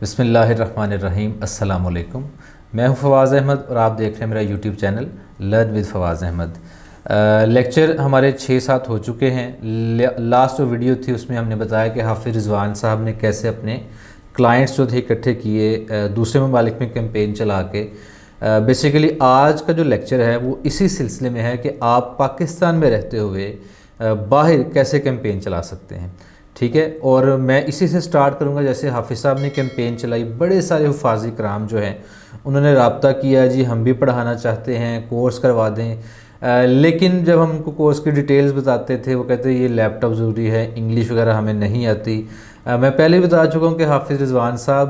बिस्मिल्लाहिर्रहमानिर्रहीम। अस्सलाम वालेकुम। मैं हूं फवाज़ अहमद और आप देख रहे हैं मेरा YouTube channel learn with Fawaz Ahmad. Lecture हमारे 6-7 हो चुके हैं। लास्ट जो वीडियो थी उसमें हमने बताया कि हाफिज़ रिजवान साहब ने कैसे अपने क्लाइंट्स जो थे इकट्ठे किए दूसरे ममालिक में कैंपेन चला के। बेसिकली आज का जो लेक्चर है वो इसी सिलसिले में है कि आप पाकिस्तान में रहते हुए बाहर कैसे कैंपेन चला सकते हैं। ठीक है, और मैं इसी से स्टार्ट करूंगा। जैसे हाफिज़ साहब ने कैंपेन चलाई, बड़े सारे हुफ़ाज़ी कराम जो हैं उन्होंने रब्ता किया, जी हम भी पढ़ाना चाहते हैं, कोर्स करवा दें। लेकिन जब हम उनको कोर्स की डिटेल्स बताते थे वो कहते ये लैपटॉप ज़रूरी है, इंग्लिश वगैरह हमें नहीं आती। मैं पहले भी बता चुका हूँ कि हाफिज़ रिजवान साहब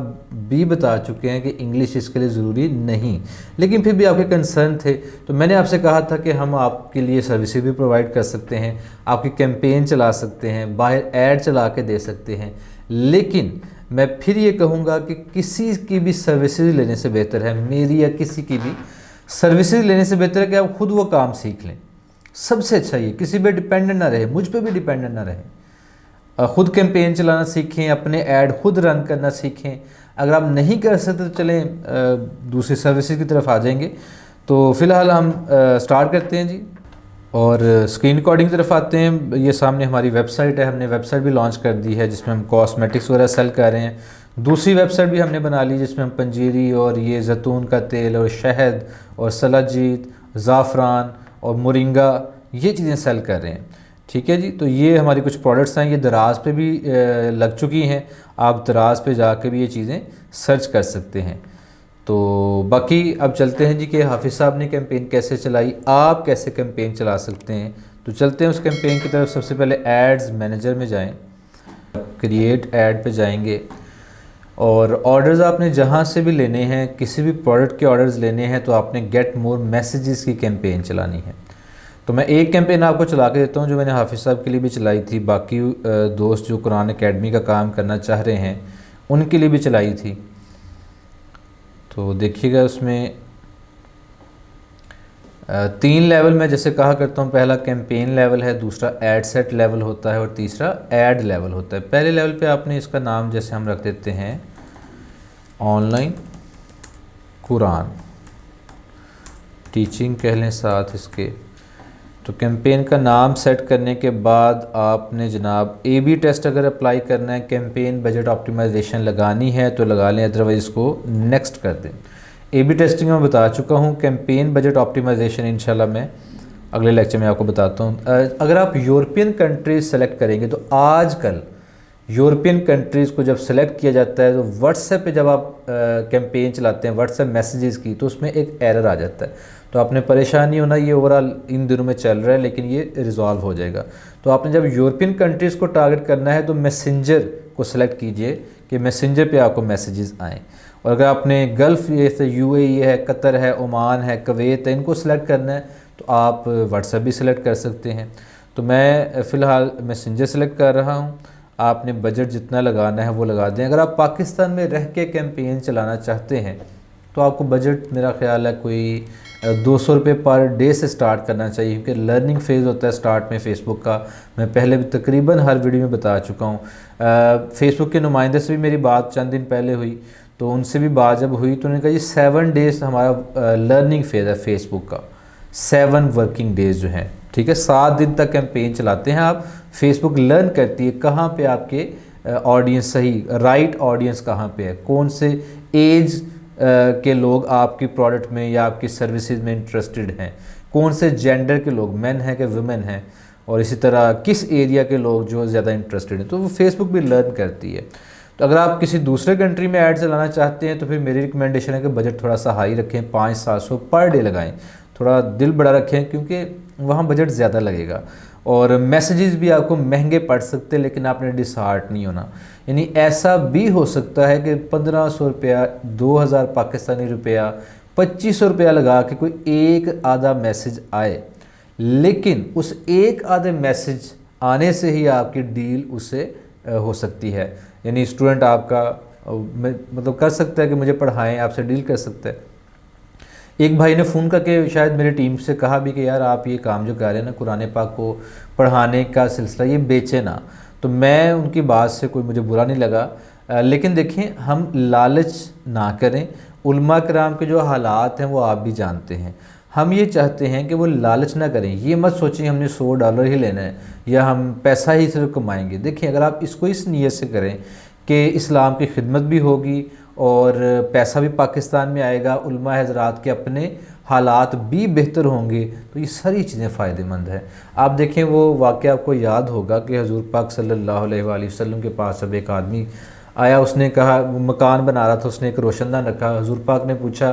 भी बता चुके हैं कि इंग्लिश इसके लिए ज़रूरी नहीं, लेकिन फिर भी आपके कंसर्न थे तो मैंने आपसे कहा था कि हम आपके लिए सर्विसेज भी प्रोवाइड कर सकते हैं, आपकी कैंपेन चला सकते हैं, बाहर ऐड चला के दे सकते हैं। लेकिन मैं फिर ये कहूँगा कि किसी की भी सर्विसेज लेने से बेहतर है, मेरी या किसी की भी सर्विसेज लेने से बेहतर है कि आप खुद वो काम सीख लें। सबसे अच्छा ये किसी पे डिपेंडेंट ना रहे, मुझ पे भी डिपेंडेंट ना रहे, ख़ुद कैंपेन चलाना सीखें, अपने ऐड खुद रन करना सीखें। अगर आप नहीं कर सकते तो चलें दूसरी सर्विसेज की तरफ आ जाएंगे। तो फ़िलहाल हम स्टार्ट करते हैं जी, और स्क्रीन रिकॉर्डिंग की तरफ आते हैं। ये सामने हमारी वेबसाइट है, हमने वेबसाइट भी लॉन्च कर दी है जिसमें हम कॉस्मेटिक्स वगैरह सेल कर रहे हैं। दूसरी वेबसाइट भी हमने बना ली जिसमें हम पंजीरी और ये जैतून का तेल और शहद और सलाजीत, ज़ाफ़रान और मोरिंगा ये चीज़ें सेल कर रहे हैं। ठीक है जी, तो ये हमारी कुछ प्रोडक्ट्स हैं, ये दराज पे भी लग चुकी हैं। आप दराज पे जाके भी ये चीज़ें सर्च कर सकते हैं। तो बाकी अब चलते हैं जी कि हाफिज़ साहब ने कैंपेन कैसे चलाई, आप कैसे कैंपेन चला सकते हैं। तो चलते हैं उस कैंपेन की तरफ। सबसे पहले एड्स मैनेजर में जाएं, क्रिएट ऐड पे जाएंगे और ऑर्डर्स आपने जहाँ से भी लेने हैं, किसी भी प्रोडक्ट के ऑर्डर्स लेने हैं तो आपने गेट मोर मैसेजेस की कैंपेन चलानी है। तो मैं एक कैंपेन आपको चला के देता हूँ जो मैंने हाफिज़ साहब के लिए भी चलाई थी, बाकी दोस्त जो कुरान एकेडमी का काम करना चाह रहे हैं उनके लिए भी चलाई थी। तो देखिएगा उसमें 3 लेवल मैं जैसे कहा करता हूँ, पहला कैंपेन लेवल है, दूसरा ऐड सेट लेवल होता है और तीसरा ऐड लेवल होता है। पहले लेवल पे आपने इसका नाम जैसे हम रख देते हैं ऑनलाइन कुरान टीचिंग कह लें साथ इसके। तो कैंपेन का नाम सेट करने के बाद आपने जनाब A/B टेस्ट अगर अप्लाई करना है, कैंपेन बजट ऑप्टिमाइजेशन लगानी है तो लगा लें, अदरवाइज़ इसको नेक्स्ट कर दें। A/B टेस्टिंग मैं बता चुका हूँ, कैंपेन बजट ऑप्टिमाइजेशन इंशाल्लाह मैं अगले लेक्चर में आपको बताता हूँ। अगर आप यूरोपियन कंट्रीज़ सेलेक्ट करेंगे तो आजकल यूरोपियन कंट्रीज़ को जब सेलेक्ट किया जाता है तो व्हाट्सएप पे जब आप कैंपेन चलाते हैं व्हाट्सएप मैसेजेस की, तो उसमें एक एरर आ जाता है। तो आपने परेशान नहीं होना, ये ओवरऑल इन दिनों में चल रहा है लेकिन ये रिजॉल्व हो जाएगा। तो आपने जब यूरोपियन कंट्रीज़ को टारगेट करना है तो मैसेंजर को सिलेक्ट कीजिए कि मैसेंजर पे आपको मैसेजेस आएँ। और अगर आपने गल्फ़ जैसे UAE है, कतर है, ओमान है, कुवैत है, इनको सिलेक्ट करना है तो आप व्हाट्सएप भी सिलेक्ट कर सकते हैं। तो मैं फ़िलहाल मैसेंजर सेलेक्ट कर रहा हूँ। आपने बजट जितना लगाना है वो लगा दें। अगर आप पाकिस्तान में रह के कैंपेन चलाना चाहते हैं तो आपको बजट मेरा ख़्याल है कोई 200 रुपये पर डे से स्टार्ट करना चाहिए, क्योंकि लर्निंग फेज़ होता है स्टार्ट में फेसबुक का। मैं पहले भी तकरीबन हर वीडियो में बता चुका हूँ। फेसबुक के नुमाइंदे से भी मेरी बात चंद दिन पहले हुई, तो उनसे भी बात जब हुई तो उन्होंने कहा जी 7 डेज़ हमारा लर्निंग फेज़ है फेसबुक का, 7 वर्किंग डेज़ जो हैं। ठीक है, 7 दिन तक कैंपेन चलाते हैं आप। फेसबुक लर्न करती है कहाँ पे आपके ऑडियंस सही, राइट ऑडियंस कहाँ पे है, कौन से एज के लोग आपकी प्रोडक्ट में या आपकी सर्विसेज में इंटरेस्टेड हैं, कौन से जेंडर के लोग, मेन हैं कि वुमेन हैं, और इसी तरह किस एरिया के लोग जो ज़्यादा इंटरेस्टेड हैं। तो वो फेसबुक भी लर्न करती है। तो अगर आप किसी दूसरे कंट्री में ऐड चलाना चाहते हैं तो फिर मेरी रिकमेंडेशन है कि बजट थोड़ा सा हाई रखें, 500-700 पर डे लगाएं, थोड़ा दिल बड़ा रखें क्योंकि वहाँ बजट ज़्यादा लगेगा। और मैसेजेस भी आपको महंगे पड़ सकते हैं लेकिन आपने डिसहार्ट नहीं होना। यानी ऐसा भी हो सकता है कि 1500 रुपया, 2000 पाकिस्तानी रुपया, 2500 रुपया लगा के कोई एक आधा मैसेज आए, लेकिन उस एक आधे मैसेज आने से ही आपकी डील उससे हो सकती है। यानी स्टूडेंट आपका मतलब कर सकता है कि मुझे पढ़ाएं, आपसे डील कर सकता है। एक भाई ने फ़ोन करके शायद मेरी टीम से कहा भी कि यार आप ये काम जो कर रहे हैं ना कुरान पाक को पढ़ाने का सिलसिला, ये बेचे ना। तो मैं उनकी बात से कोई मुझे बुरा नहीं लगा। लेकिन देखें हम लालच ना करें। उलमा कराम के जो हालात हैं वो आप भी जानते हैं। हम ये चाहते हैं कि वो लालच ना करें। ये मत सोचें हमने $100 ही लेना है या हम पैसा ही सिर्फ कमाएंगे। देखिए अगर आप इसको इस नीयत से करें कि इस्लाम की खिदमत भी होगी और पैसा भी पाकिस्तान में आएगा, उलमा हज़रात के अपने हालात भी बेहतर होंगे, तो ये सारी चीज़ें फ़ायदेमंद हैं। आप देखें वो वाक़या आपको याद होगा कि हज़ूर पाक सल्लल्लाहु अलैहि वसल्लम के पास अब एक आदमी आया, उसने कहा, वो मकान बना रहा था, उसने एक रोशनदान रखा। हज़ूर पाक ने पूछा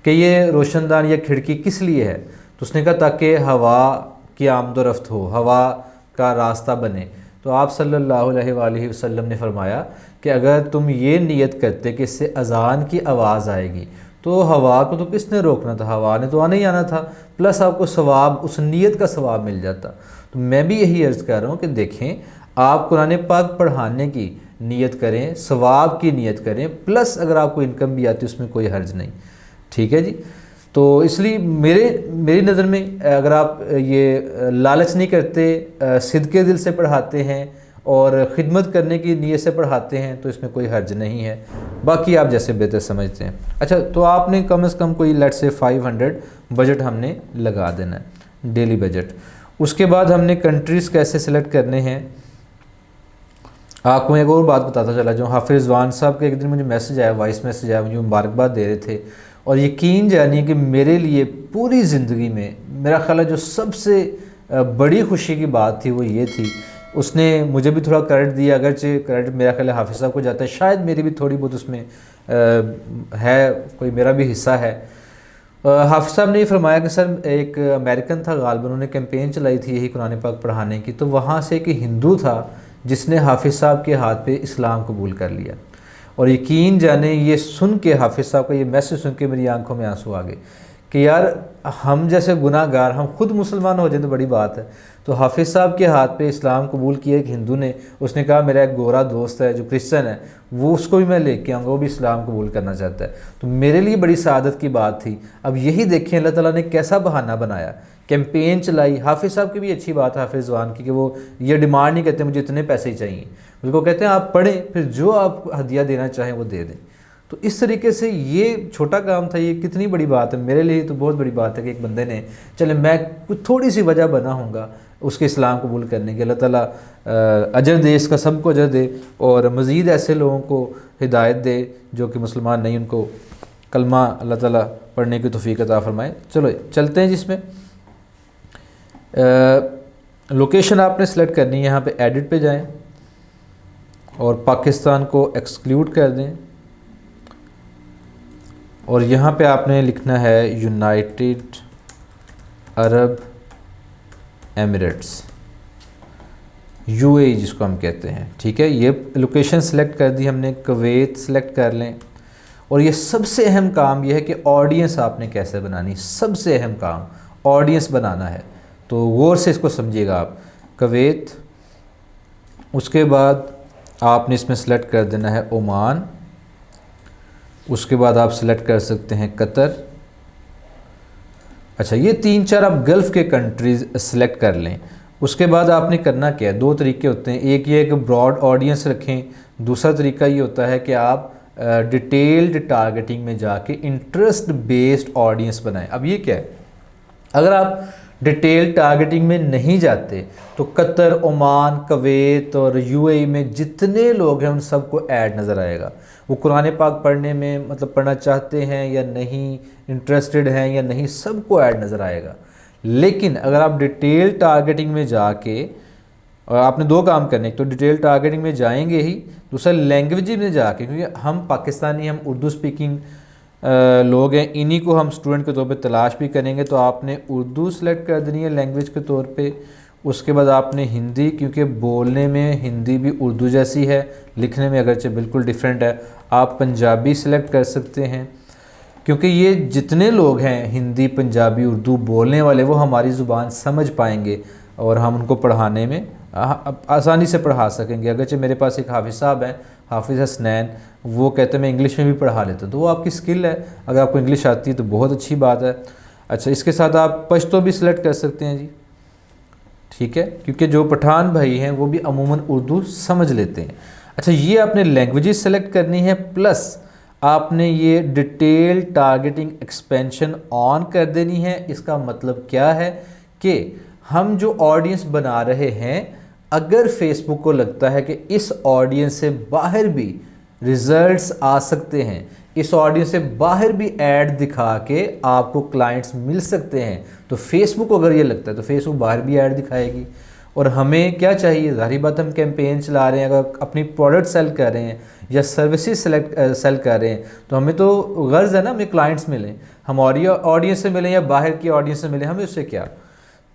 कि ये रोशनदान या खिड़की किस लिए है? तो उसने कहा ताकि हवा की आमदोरफ्त हो, हवा का रास्ता बने। तो आप सल्लल्लाहु अलैहि वसल्लम ने फरमाया कि अगर तुम ये नियत करते कि इससे अज़ान की आवाज़ आएगी तो हवा को तो किसने रोकना था, हवा ने तो आना ही आना था, प्लस आपको सवाब, उस नियत का सवाब मिल जाता। तो मैं भी यही अर्ज़ कर रहा हूँ कि देखें आप कुरान पाक पढ़ाने की नियत करें, सवाब की नियत करें, प्लस अगर आपको इनकम भी आती है उसमें कोई हर्ज नहीं। ठीक है जी। तो इसलिए मेरी नज़र में अगर आप ये लालच नहीं करते, सिद्के दिल से पढ़ाते हैं और ख़िदमत करने की नीयत से पढ़ाते हैं तो इसमें कोई हर्ज नहीं है। बाकी आप जैसे बेहतर समझते हैं। अच्छा, तो आपने कम से कम कोई लेट्स से 500 बजट हमने लगा देना है, डेली बजट। उसके बाद हमने कंट्रीज़ कैसे सेलेक्ट करने हैं। आपको एक और बात बताता चला, जो हाफिज़ रिज़वान साहब के एक दिन मुझे मैसेज आया, वॉइस मैसेज आया, मुझे मुबारकबाद दे रहे थे। और यकीन जानिए कि मेरे लिए पूरी ज़िंदगी में मेरा ख्याल है जो सबसे बड़ी खुशी की बात थी वो ये थी, उसने मुझे भी थोड़ा क्रेडिट दिया, अगरचे क्रेडिट मेरा ख्याल है हाफिज़ साहब को जाता है, शायद मेरी भी थोड़ी बहुत उसमें है, कोई मेरा भी हिस्सा है। हाफिज़ साहब ने ये फरमाया कि सर एक अमेरिकन था गालिबन, उन्होंने कैंपेन चलाई थी यही कुरान पाक पढ़ाने की, तो वहाँ से एक हिंदू था जिसने हाफिज़ साहब के हाथ पे इस्लाम कबूल कर लिया। और यकीन जाने ये सुन के, हाफिज़ साहब का ये मैसेज सुन के मेरी आंखों में आंसू आ गए कि यार हम जैसे गुनाहगार, हम खुद मुसलमान हो जाए तो बड़ी बात है, तो हाफिज़ साहब के हाथ पे इस्लाम कबूल किया एक हिंदू ने। उसने कहा मेरा एक गोरा दोस्त है जो क्रिश्चन है, वो उसको भी मैं लेके आऊँगा, वो भी इस्लाम कबूल करना चाहता है। तो मेरे लिए बड़ी सआदत की बात थी। अब यही देखें अल्लाह ताला ने कैसा बहाना बनाया, कैंपेन चलाई। हाफिज़ साहब की भी अच्छी बात है, हाफिज़ रिज़वान की, कि वो ये डिमांड नहीं करते मुझे इतने पैसे ही चाहिए, उनको कहते हैं आप पढ़ें, फिर जो आप हदिया देना चाहें वो दे दें। तो इस तरीके से ये छोटा काम था, ये कितनी बड़ी बात है मेरे लिए, तो बहुत बड़ी बात है कि एक बंदे ने, चले मैं कुछ थोड़ी सी वजह बना होऊंगा उसके इस्लाम कबूल करने की। अल्लाह ताला अजर दे, इसका सबको अजर दे और मज़ीद ऐसे लोगों को हिदायत दे जो कि मुसलमान नहीं, उनको कलमा अल्लाह ताला पढ़ने की तौफीक अता फरमाए। चलो चलते हैं जिसमें लोकेशन आपने सेलेक्ट करनी है। यहाँ पे एडिट पे जाएं और पाकिस्तान को एक्सक्लूड कर दें और यहाँ पे आपने लिखना है यूनाइटेड अरब एमिरेट्स, यूएई जिसको हम कहते हैं। ठीक है, ये लोकेशन सेलेक्ट कर दी हमने। कुवैत सेलेक्ट कर लें। और ये सबसे अहम काम ये है कि ऑडियंस आपने कैसे बनानी, सबसे अहम काम ऑडियंस बनाना है, तो गौर से इसको समझिएगा आप। कुवैत, उसके बाद आपने इसमें सेलेक्ट कर देना है ओमान, उसके बाद आप सेलेक्ट कर सकते हैं कतर। अच्छा, ये 3-4 आप गल्फ़ के कंट्रीज़ सेलेक्ट कर लें। उसके बाद आपने करना क्या है, 2 तरीके होते हैं, एक ये कि ब्रॉड ऑडियंस रखें, दूसरा तरीका ये होता है कि आप डिटेल्ड टारगेटिंग में जाके इंटरेस्ट बेस्ड ऑडियंस बनाएं। अब ये क्या है, अगर आप डिटेल टारगेटिंग में नहीं जाते तो कतर, ओमान, कुवैत और यूएई में जितने लोग हैं उन सबको ऐड नज़र आएगा। वो कुरान पाक पढ़ने में मतलब पढ़ना चाहते हैं या नहीं, इंटरेस्टेड हैं या नहीं, सबको ऐड नज़र आएगा। लेकिन अगर आप डिटेल टारगेटिंग में जाके, और आपने 2 काम करने, एक तो डिटेल टारगेटिंग में जाएंगे ही, दूसरा लैंग्वेज में जाके, क्योंकि हम पाकिस्तानी, हम उर्दू स्पीकिंग लोग हैं, इन्हीं को हम स्टूडेंट के तौर पे तलाश भी करेंगे। तो आपने उर्दू सेलेक्ट कर देनी है लैंग्वेज के तौर पे। उसके बाद आपने हिंदी, क्योंकि बोलने में हिंदी भी उर्दू जैसी है, लिखने में अगरचे बिल्कुल डिफरेंट है। आप पंजाबी सेलेक्ट कर सकते हैं, क्योंकि ये जितने लोग हैं हिंदी, पंजाबी, उर्दू बोलने वाले, वो हमारी ज़ुबान समझ पाएंगे और हम उनको पढ़ाने में आसानी से पढ़ा सकेंगे। अगरचे मेरे पास एक हाफिज़ साहब हैं, हाफिज़ हसनैन, वो कहते हैं मैं इंग्लिश में भी पढ़ा लेता हूँ, तो वो आपकी स्किल है। अगर आपको इंग्लिश आती है तो बहुत अच्छी बात है। अच्छा, इसके साथ आप पश्तो भी सिलेक्ट कर सकते हैं जी। ठीक है, क्योंकि जो पठान भाई हैं वो भी अमूमन उर्दू समझ लेते हैं। अच्छा, ये आपने लैंग्वेजेस सेलेक्ट करनी है, प्लस आपने ये डिटेल टारगेटिंग एक्सपेंशन ऑन कर देनी है। इसका मतलब क्या है कि हम जो ऑडियंस बना रहे हैं, अगर फेसबुक को लगता है कि इस ऑडियंस से बाहर भी रिजल्ट्स आ सकते हैं, इस ऑडियंस से बाहर भी ऐड दिखा के आपको क्लाइंट्स मिल सकते हैं, तो फेसबुक को अगर ये लगता है तो फेसबुक बाहर भी ऐड दिखाएगी। और हमें क्या चाहिए, ज़ाहिर बात हम कैंपेन चला रहे हैं, अगर अपनी प्रोडक्ट सेल कर रहे हैं या सर्विसेज सेल कर रहे हैं, तो हमें तो गर्ज़ है ना हमें क्लाइंट्स मिलें, हम ऑडियंस से मिलें या बाहर की ऑडियंस से मिलें, हमें उससे क्या।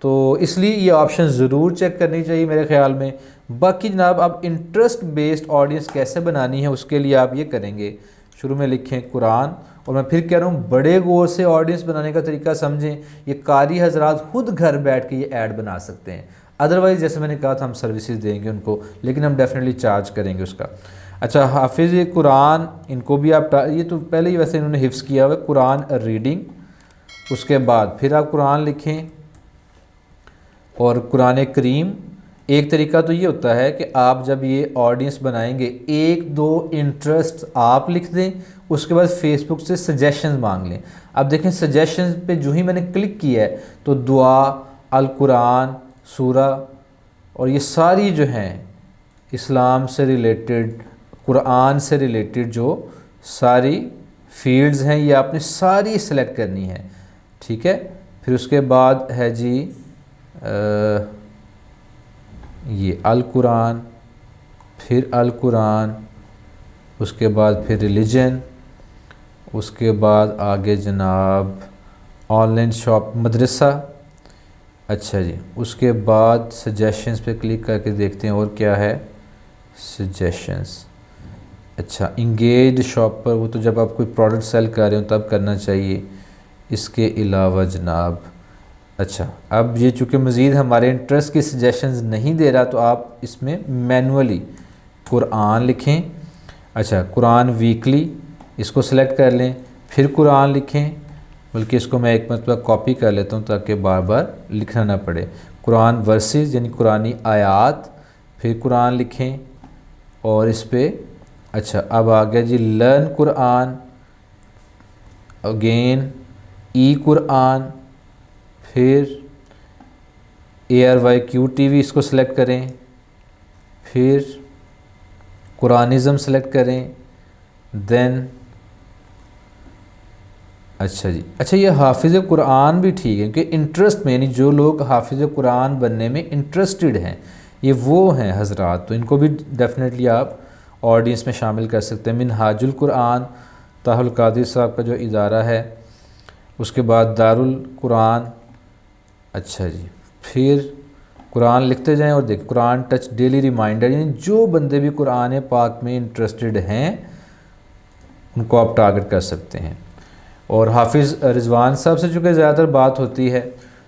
तो इसलिए ये ऑप्शन ज़रूर चेक करनी चाहिए मेरे ख़्याल में। बाकी जनाब, अब इंटरेस्ट बेस्ड ऑडियंस कैसे बनानी है, उसके लिए आप ये करेंगे, शुरू में लिखें कुरान, और मैं फिर कह रहा हूँ बड़े गौर से ऑडियंस बनाने का तरीका समझें। ये कारी हजरात खुद घर बैठ के ये ऐड बना सकते हैं, अदरवाइज़ जैसे मैंने कहा था हम सर्विसेज देंगे उनको, लेकिन हम डेफिनेटली चार्ज करेंगे उसका। अच्छा, हाफिज़ कुरान, इनको भी आप ये तो पहले ही वैसे इन्होंने हिफ्ज़ किया हुआ है, कुरान रीडिंग, उसके बाद फिर आप कुरान लिखें और कुरान करीम। एक तरीका तो ये होता है कि आप जब ये ऑडियंस बनाएंगे, एक दो इंटरेस्ट आप लिख दें, उसके बाद फेसबुक से सजेशंस मांग लें। अब देखें सजेशंस पे जो ही मैंने क्लिक किया है तो दुआ, अल कुरान, सूरा और ये सारी जो हैं इस्लाम से रिलेटेड, कुरान से रिलेटेड जो सारी फील्ड्स हैं, ये आपने सारी सेलेक्ट करनी है। ठीक है, फिर उसके बाद है जी ये अल कुरान, फिर अल कुरान, उसके बाद फिर रिलीजन, उसके बाद आगे जनाब ऑनलाइन शॉप, मदरसा। अच्छा जी, उसके बाद सजेशंस पे क्लिक करके देखते हैं और क्या है, सजेशंस। अच्छा, इंगेज शॉप पर, वो तो जब आप कोई प्रोडक्ट सेल कर रहे हो तब करना चाहिए। इसके अलावा जनाब, अच्छा अब ये चूँकि मज़ीद हमारे इंटरेस्ट की सजेशंस नहीं दे रहा, तो आप इसमें मैनुअली कुरान लिखें। अच्छा, कुरान वीकली, इसको सेलेक्ट कर लें, फिर कुरान लिखें, बल्कि इसको मैं एक मतलब कॉपी कर लेता हूँ ताकि बार बार लिखना ना पड़े। कुरान वर्सेस यानी कुरानी आयात, फिर कुरान लिखें और इस पर अच्छा अब आ गया जी लर्न कुरान, अगेन ई कुरान, फिर ARYQTV इसको सेलेक्ट करें, फिर कुरानिज़म सेलेक्ट करें, देन अच्छा जी, अच्छा ये हाफिज़ कुरान भी ठीक है, क्योंकि इंटरेस्ट में यानी जो लोग हाफिज़ कुरान बनने में इंटरेस्टेड हैं, ये वो हैं हजरात, तो इनको भी डेफिनेटली आप ऑडियंस में शामिल कर सकते हैं। मिनहाजुल कुरान, ताहुल कादिर साहब का जो इदारा है, उसके बाद दारुल कुरान। अच्छा जी, फिर कुरान लिखते जाएं और देखें कुरान टच डेली रिमाइंडर, यानी जो बंदे भी कुरान पाक में इंटरेस्टेड हैं उनको आप टारगेट कर सकते हैं। और हाफिज़ रिजवान साहब से चूँकि ज़्यादातर बात होती है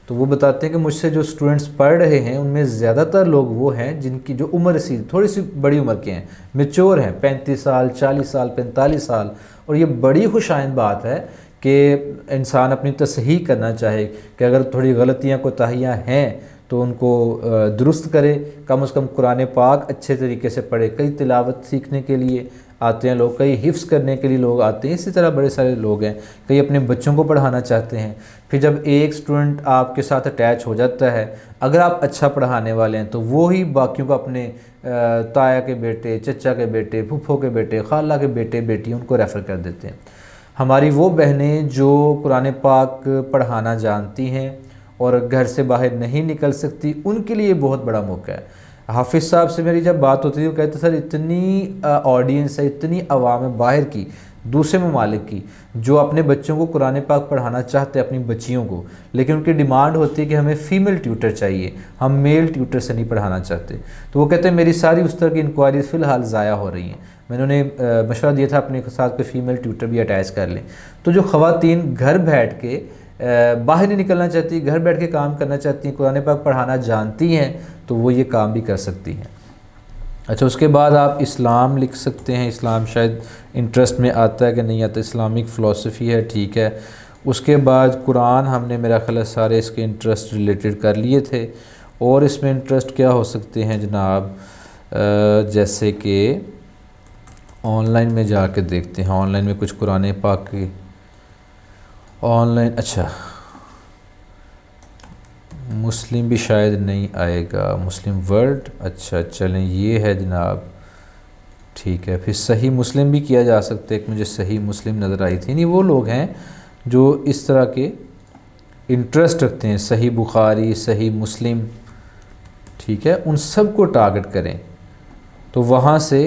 तो वो बताते हैं कि मुझसे जो स्टूडेंट्स पढ़ रहे हैं उनमें ज़्यादातर लोग वो हैं जिनकी जो उम्र सी थोड़ी सी बड़ी उम्र के हैं, मैच्योर हैं, 35 साल, 40 साल, 45 साल। और ये बड़ी खुशाइंद बात है कि इंसान अपनी तसहीह करना चाहे कि अगर थोड़ी गलतियाँ कोताहियाँ हैं तो उनको दुरुस्त करे, कम से कम कुरान पाक अच्छे तरीके से पढ़े। कई तिलावत सीखने के लिए आते हैं लोग, कई हिफ्ज़ करने के लिए लोग आते हैं, इसी तरह बड़े सारे लोग हैं, कई अपने बच्चों को पढ़ाना चाहते हैं। फिर जब एक स्टूडेंट आपके साथ अटैच हो जाता है, अगर आप अच्छा पढ़ाने वाले हैं तो वो ही बाकियों को अपने ताया के बेटे, चचा के बेटे, फूफो के बेटे, खाला के बेटे बेटी उनको रेफ़र कर देते हैं। हमारी वो बहनें जो कुरान पाक पढ़ाना जानती हैं और घर से बाहर नहीं निकल सकती, उनके लिए बहुत बड़ा मौका है। हाफिज़ साहब से मेरी जब बात होती थी वो कहते सर इतनी ऑडियंस है, इतनी आवाम है बाहर की, दूसरे ममालिक की, जो अपने बच्चों को कुरान पाक पढ़ाना चाहते हैं, अपनी बच्चियों को, लेकिन उनकी डिमांड होती है कि हमें फ़ीमेल ट्यूटर चाहिए, हम मेल ट्यूटर से नहीं पढ़ाना चाहते। तो वो कहते हैं मेरी सारी उस तरह की इंक्वायरीज़ फ़िलहाल ज़ाया हो रही हैं, मैंने उन्हें मशवरा दिया था अपने साथ कोई फ़ीमेल ट्यूटर भी अटैच कर लें। तो जो ख़वातीन घर बैठ के बाहर नहीं निकलना चाहती, घर बैठ के काम करना चाहती हैं, कुरान पाक पढ़ाना जानती हैं, तो वो ये काम भी कर सकती हैं। अच्छा, उसके बाद आप इस्लाम लिख सकते हैं, इस्लाम शायद इंटरेस्ट में आता है कि नहीं आता, इस्लामिक फ़िलासफ़ी है, ठीक है। उसके बाद कुरान हमने मेरा ख्याल सारे इसके इंटरेस्ट रिलेटेड कर लिए थे। और इसमें इंटरेस्ट क्या हो सकते हैं जनाब, जैसे कि ऑनलाइन में जाके देखते हैं, ऑनलाइन में कुछ कुरान पाक की ऑनलाइन, अच्छा मुस्लिम भी शायद नहीं आएगा, मुस्लिम वर्ल्ड, अच्छा चलें ये है जनाब, ठीक है। फिर सही मुस्लिम भी किया जा सकता है, एक मुझे सही मुस्लिम नज़र आई थी। नहीं, वो लोग हैं जो इस तरह के इंटरेस्ट रखते हैं, सही बुखारी, सही मुस्लिम, ठीक है, उन सब को टारगेट करें तो वहाँ से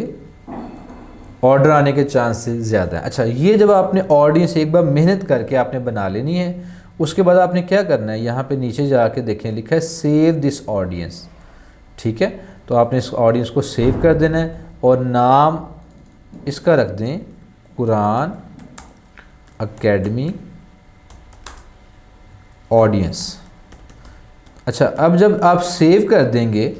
ऑर्डर आने के चांसेस ज़्यादा हैं। अच्छा, ये जब आपने ऑडियंस एक बार मेहनत करके आपने बना लेनी है, उसके बाद आपने क्या करना है, यहाँ पे नीचे जाके देखें लिखा है सेव दिस ऑडियंस, ठीक है। तो आपने इस ऑडियंस को सेव कर देना है और नाम इसका रख दें कुरान एकेडमी ऑडियंस। अच्छा, अब जब आप सेव कर देंगे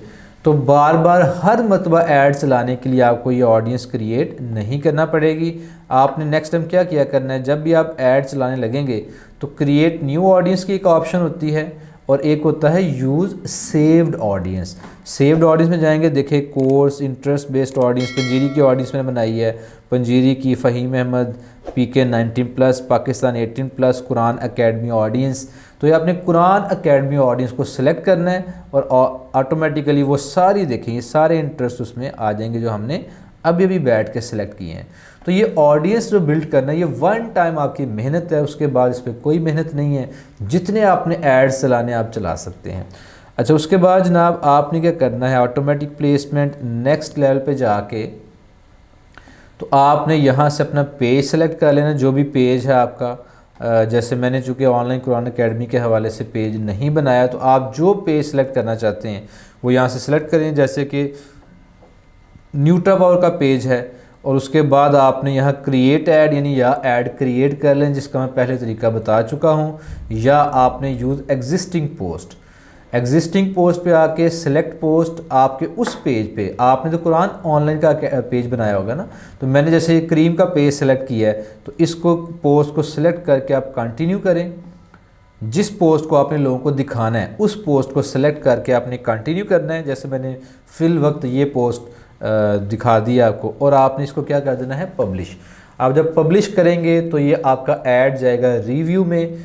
तो बार बार हर मरतबा ऐड चलाने के लिए आपको ये ऑडियंस क्रिएट नहीं करना पड़ेगी। आपने नेक्स्ट टाइम क्या किया करना है, जब भी आप ऐड चलाने लगेंगे तो क्रिएट न्यू ऑडियंस की एक ऑप्शन होती है और एक होता है use saved audience. Saved audience में जाएंगे, देखिए कोर्स इंटरेस्ट बेस्ड ऑडियंस, पंजीरी की ऑडियंस मैंने बनाई है, पंजीरी की Fahim Ahmed PK 19+, Pakistan 18+, Quran academy audience. तो ये आपने कुरान एकेडमी ऑडियंस को सिलेक्ट करना है और ऑटोमेटिकली वो सारी देखें, ये सारे इंटरेस्ट उसमें आ जाएंगे जो हमने अभी अभी बैठ के सिलेक्ट किए हैं। तो ये ऑडियंस जो बिल्ड करना है ये वन टाइम आपकी मेहनत है, उसके बाद इस पर कोई मेहनत नहीं है, जितने आपने एड्स चलाने आप चला सकते हैं। अच्छा, उसके बाद जनाब आपने क्या करना है, ऑटोमेटिक प्लेसमेंट नेक्स्ट लेवल पे जाके तो आपने यहाँ से अपना पेज सेलेक्ट कर लेना, जो भी पेज है आपका। जैसे मैंने चूँकि ऑनलाइन कुरान एकेडमी के हवाले से पेज नहीं बनाया, तो आप जो पेज सेलेक्ट करना चाहते हैं वो यहाँ से सेलेक्ट करें। जैसे कि न्यूट्रा पावर का पेज है और उसके बाद आपने यहाँ क्रिएट ऐड यानी या ऐड क्रिएट कर लें, जिसका मैं पहले तरीका बता चुका हूँ, या आपने use existing post. Existing post पे आके सिलेक्ट पोस्ट, आपके उस पेज पे आपने तो कुरान ऑनलाइन का पेज बनाया होगा ना, तो मैंने जैसे क्रीम का पेज सेलेक्ट किया है तो इसको पोस्ट को सिलेक्ट करके आप कंटिन्यू करें। जिस पोस्ट को आपने लोगों को दिखाना है उस पोस्ट को सिलेक्ट करके आपने कंटिन्यू करना है। जैसे मैंने फिल वक्त ये पोस्ट दिखा दिया आपको और आपने इसको क्या कर देना है, पब्लिश। आप जब पब्लिश करेंगे तो ये आपका ऐड जाएगा रिव्यू में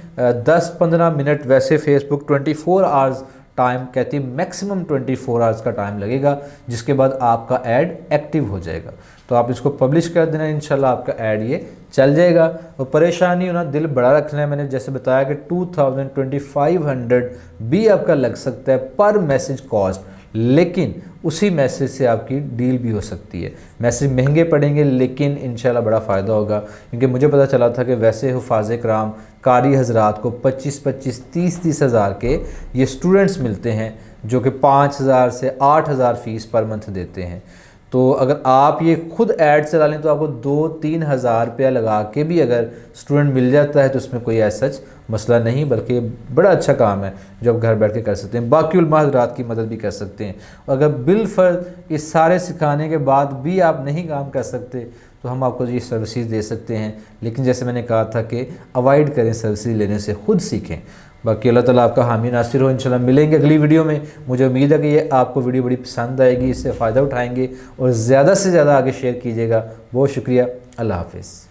10-15 मिनट। वैसे फेसबुक 24 आवर्स टाइम कहती है, मैक्सिमम 24 आवर्स का टाइम लगेगा, जिसके बाद आपका ऐड एक्टिव हो जाएगा। तो आप इसको पब्लिश कर देना, इंशाल्लाह आपका ऐड ये चल जाएगा। और परेशानी होना, दिल बड़ा रखना है। मैंने जैसे बताया कि 2500 भी आपका लग सकता है पर मैसेज कॉस्ट, लेकिन उसी मैसेज से आपकी डील भी हो सकती है। मैसेज महंगे पड़ेंगे लेकिन इंशाल्लाह बड़ा फ़ायदा होगा, क्योंकि मुझे पता चला था कि वैसे हुफ़ाज़ कराम कारी हज़रात को 25-25, 30-30 हज़ार के ये स्टूडेंट्स मिलते हैं जो कि 5000 से 8000 फ़ीस पर मंथ देते हैं। तो अगर आप ये खुद ऐड चला लें तो आपको 2-3 हज़ार रुपया लगा के भी अगर स्टूडेंट मिल जाता है तो उसमें कोई ऐसा मसला नहीं, बल्कि बड़ा अच्छा काम है जो आप घर बैठ के कर सकते हैं। बाकी उलमा हज़रात की मदद भी कर सकते हैं। अगर बिलफर्ज इस सारे सिखाने के बाद भी आप नहीं काम कर सकते तो हम आपको ये सर्विसेज दे सकते हैं, लेकिन जैसे मैंने कहा था कि अवॉइड करें सर्विसेज लेने से, खुद सीखें। बाकी अल्लाह ताला आपका हामी नासिर हो। इंशाल्लाह मिलेंगे अगली वीडियो में। मुझे उम्मीद है कि ये आपको वीडियो बड़ी पसंद आएगी, इससे फ़ायदा उठाएंगे और ज़्यादा से ज़्यादा आगे शेयर कीजिएगा। बहुत शुक्रिया, अल्लाह हाफ़िज़।